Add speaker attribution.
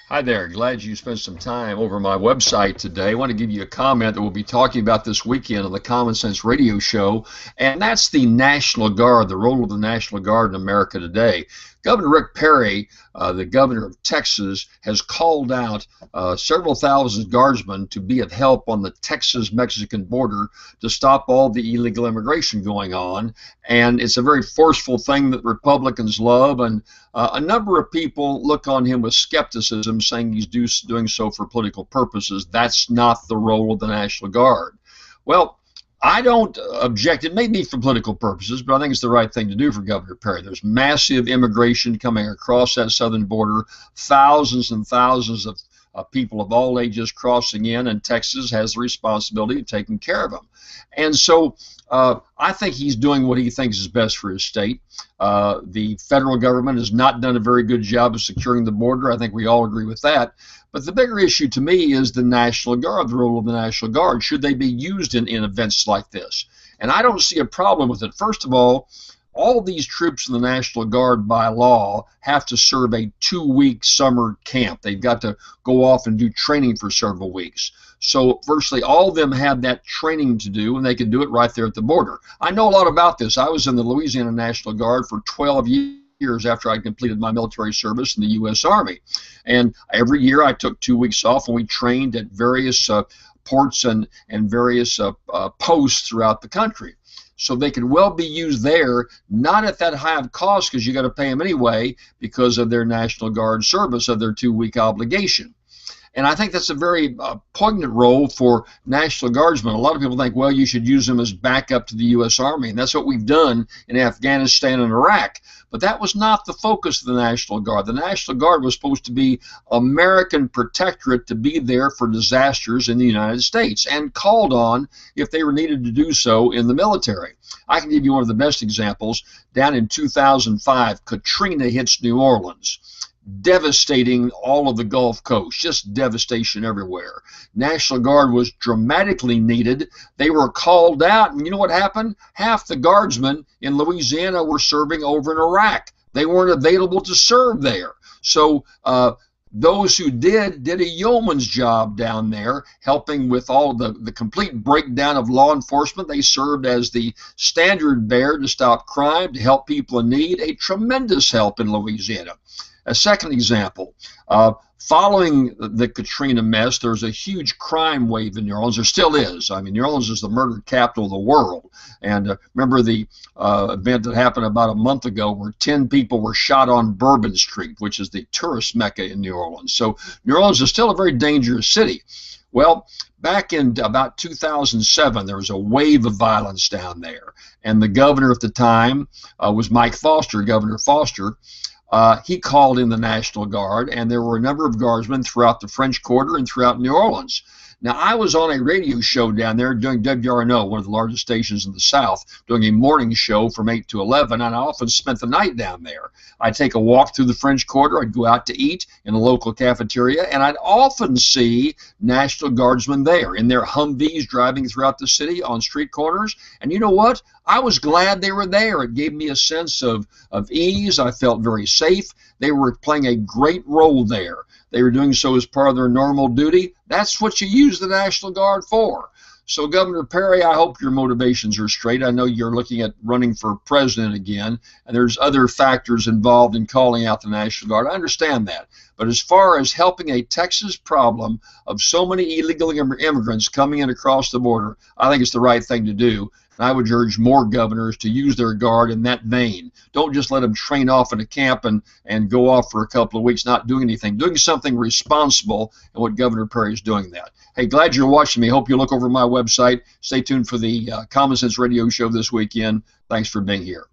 Speaker 1: Hi there. Glad you spent some time over my website today. I want to give you a comment that we'll be talking about this weekend on the Common Sense Radio Show, and that's the National Guard, the role of the National Guard in America today. Governor Rick Perry, the governor of Texas, has called out several thousand guardsmen to be of help on the Texas-Mexican border to stop all the illegal immigration going on. And it's a very forceful thing that Republicans love, and a number of people look on him with skepticism, saying he's doing so for political purposes. That's not the role of the National Guard. Well, I don't object. It may be for political purposes, but I think it's the right thing to do for Governor Perry. There's massive immigration coming across that southern border, thousands and thousands of people of all ages crossing in, and Texas has the responsibility of taking care of them. And so I think he's doing what he thinks is best for his state. The federal government has not done a very good job of securing the border. I think we all agree with that. But the bigger issue to me is the National Guard, the role of the National Guard. Should they be used in events like this? And I don't see a problem with it. First of all these troops in the National Guard by law have to serve a 2-week summer camp. They've got to go off and do training for several weeks. So virtually all of them have that training to do, and they can do it right there at the border. I know a lot about this. I was in the Louisiana National Guard for 12 years after I completed my military service in the U.S. Army. And every year I took 2 weeks off, and we trained at various ports and various posts throughout the country. So they could well be used there, not at that high of cost, because you got to pay them anyway because of their National Guard service, of their 2-week obligation. And I think that's a very poignant role for National Guardsmen. A lot of people think, well, you should use them as backup to the U.S. Army, and that's what we've done in Afghanistan and Iraq. But that was not the focus of the National Guard. The National Guard was supposed to be American protectorate, to be there for disasters in the United States and called on if they were needed to do so in the military. I can give you one of the best examples. Down in 2005, Katrina hits New Orleans, devastating all of the Gulf Coast, just devastation everywhere. National Guard was dramatically needed. They were called out, and you know what happened? Half the guardsmen in Louisiana were serving over in Iraq. They weren't available to serve there. So those who did a yeoman's job down there, helping with all the complete breakdown of law enforcement. They served as the standard bearer to stop crime, to help people in need, a tremendous help in Louisiana. A second example, following the Katrina mess, there's a huge crime wave in New Orleans. There still is. I mean, New Orleans is the murder capital of the world. And remember the event that happened about a month ago where 10 people were shot on Bourbon Street, which is the tourist mecca in New Orleans. So New Orleans is still a very dangerous city. Well, back in about 2007, there was a wave of violence down there. And the governor at the time was Mike Foster, Governor Foster. He called in the National Guard, and there were a number of guardsmen throughout the French Quarter and throughout New Orleans. Now, I was on a radio show down there doing WRNO, one of the largest stations in the South, doing a morning show from 8 to 11, and I often spent the night down there. I'd take a walk through the French Quarter, I'd go out to eat in a local cafeteria, and I'd often see National Guardsmen there in their Humvees driving throughout the city on street corners. And you know what? I was glad they were there. It gave me a sense of ease. I felt very safe. They were playing a great role there. They were doing so as part of their normal duty. That's what you use the National Guard for. So, Governor Perry, I hope your motivations are straight. I know you're looking at running for president again, and there's other factors involved in calling out the National Guard. I understand that. But as far as helping a Texas problem of so many illegal immigrants coming in across the border, I think it's the right thing to do. And I would urge more governors to use their guard in that vein. Don't just let them train off in a camp and go off for a couple of weeks not doing anything. Doing something responsible, and what Governor Perry is doing that. Hey, glad you're watching me. Hope you look over my website. Stay tuned for the Common Sense Radio Show this weekend. Thanks for being here.